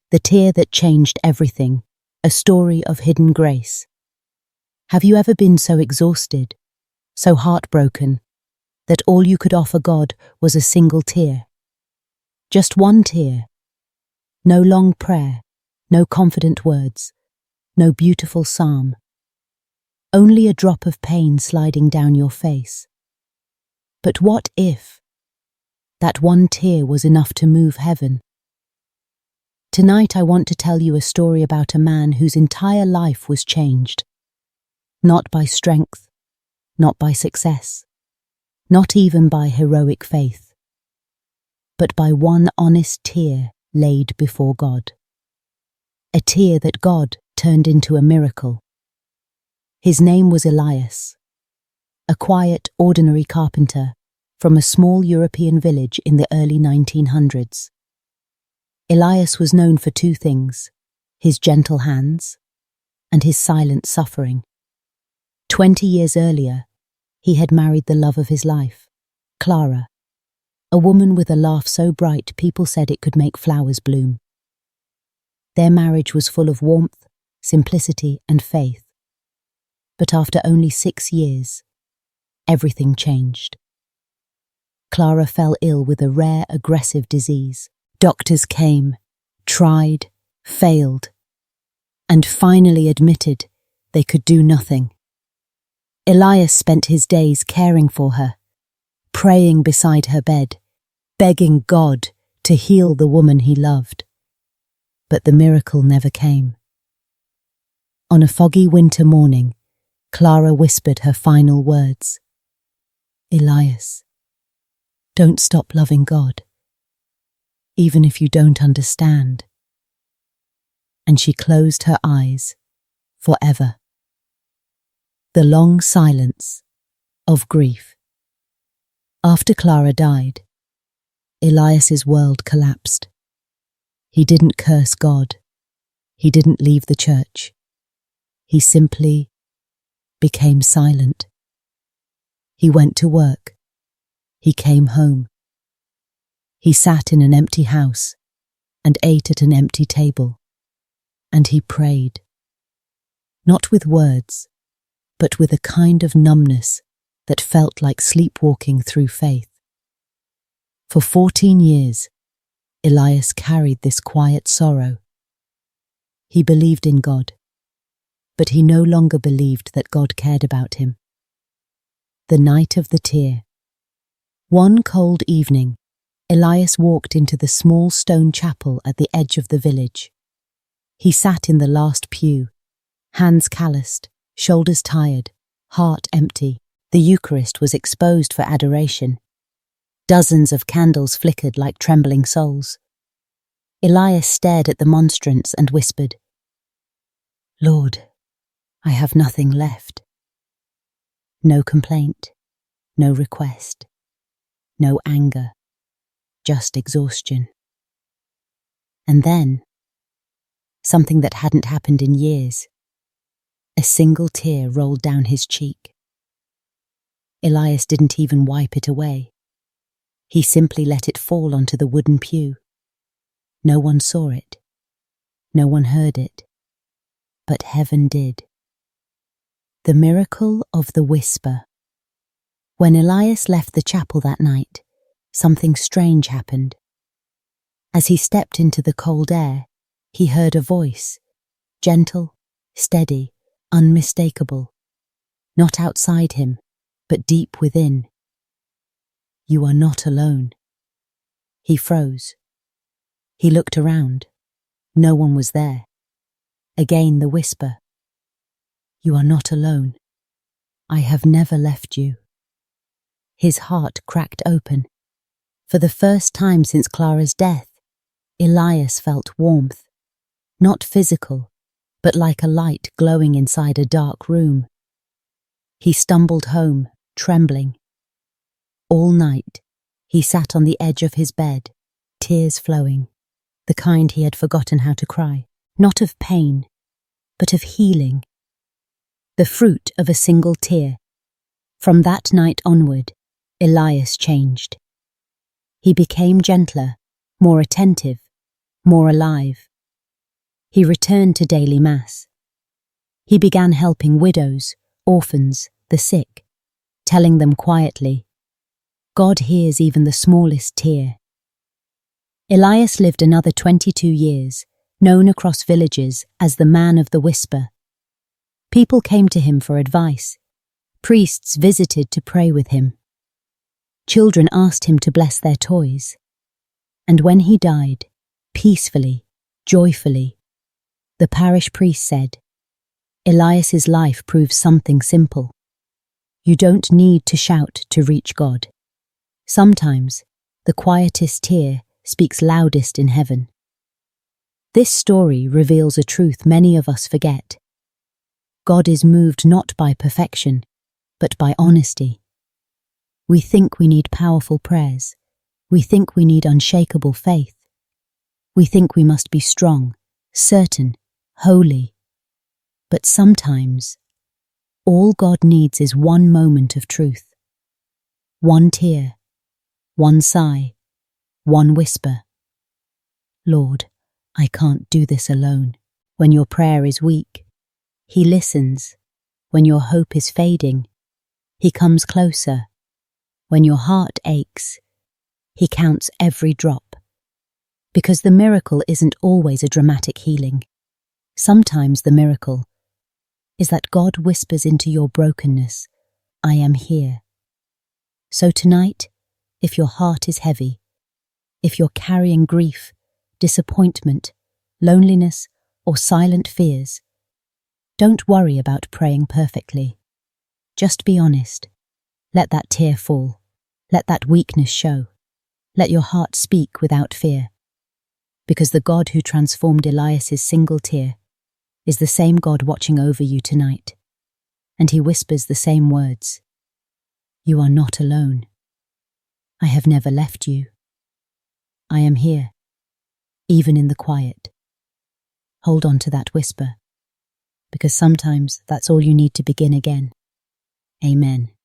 The tear that changed everything, a story of hidden grace. Have you ever been so exhausted, so heartbroken, that all you could offer God was a single tear? Just one tear. No long prayer, no confident words, no beautiful psalm. Only a drop of pain sliding down your face. But what if that one tear was enough to move heaven? Tonight I want to tell you a story about a man whose entire life was changed. Not by strength, not by success, not even by heroic faith, but by one honest tear laid before God. A tear that God turned into a miracle. His name was Elias, a quiet, ordinary carpenter from a small European village in the early 1900s. Elias was known for two things: his gentle hands and his silent suffering. 20 years earlier, he had married the love of his life, Clara, a woman with a laugh so bright people said it could make flowers bloom. Their marriage was full of warmth, simplicity, and faith. But after only 6 years, everything changed. Clara fell ill with a rare, aggressive disease. Doctors came, tried, failed, and finally admitted they could do nothing. Elias spent his days caring for her, praying beside her bed, begging God to heal the woman he loved. But the miracle never came. On a foggy winter morning, Clara whispered her final words. "Elias, don't stop loving God, even if you don't understand." And she closed her eyes forever. The long silence of grief. After Clara died, Elias's world collapsed. He didn't curse God. He didn't leave the church. He simply became silent. He went to work. He came home. He sat in an empty house and ate at an empty table. And he prayed. Not with words, but with a kind of numbness that felt like sleepwalking through faith. For 14 years, Elias carried this quiet sorrow. He believed in God, but he no longer believed that God cared about him. The night of the tear. One cold evening, Elias walked into the small stone chapel at the edge of the village. He sat in the last pew, hands calloused, shoulders tired, heart empty. The Eucharist was exposed for adoration. Dozens of candles flickered like trembling souls. Elias stared at the monstrance and whispered, "Lord, I have nothing left." No complaint, no request, no anger, just exhaustion. And then, something that hadn't happened in years. A single tear rolled down his cheek. Elias didn't even wipe it away. He simply let it fall onto the wooden pew. No one saw it. No one heard it. But heaven did. The miracle of the whisper. When Elias left the chapel that night, something strange happened. As he stepped into the cold air, he heard a voice, gentle, steady, unmistakable, not outside him, but deep within. "You are not alone." He froze. He looked around. No one was there. Again the whisper. "You are not alone. I have never left you." His heart cracked open. For the first time since Clara's death, Elias felt warmth. Not physical, but like a light glowing inside a dark room. He stumbled home, trembling. All night, he sat on the edge of his bed, tears flowing, the kind he had forgotten how to cry, not of pain, but of healing. The fruit of a single tear. From that night onward, Elias changed. He became gentler, more attentive, more alive. He returned to daily mass. He began helping widows, orphans, the sick, telling them quietly, God hears even the smallest tear. Elias lived another 22 years, known across villages as the man of the whisper. People came to him for advice. Priests visited to pray with him. Children asked him to bless their toys. And when he died, peacefully, joyfully, the parish priest said, Elias's life proves something simple. You don't need to shout to reach God. Sometimes, the quietest tear speaks loudest in heaven. This story reveals a truth many of us forget. God is moved not by perfection, but by honesty. We think we need powerful prayers. We think we need unshakable faith. We think we must be strong, certain, holy. But sometimes, all God needs is one moment of truth. One tear, one sigh, one whisper. Lord, I can't do this alone. When your prayer is weak, He listens. When your hope is fading, He comes closer. When your heart aches, He counts every drop. Because the miracle isn't always a dramatic healing. Sometimes the miracle is that God whispers into your brokenness, I am here. So tonight, if your heart is heavy, if you're carrying grief, disappointment, loneliness, or silent fears, don't worry about praying perfectly. Just be honest. Let that tear fall. Let that weakness show. Let your heart speak without fear. Because the God who transformed Elias's single tear is the same God watching over you tonight. And He whispers the same words. You are not alone. I have never left you. I am here, even in the quiet. Hold on to that whisper, because sometimes that's all you need to begin again. Amen.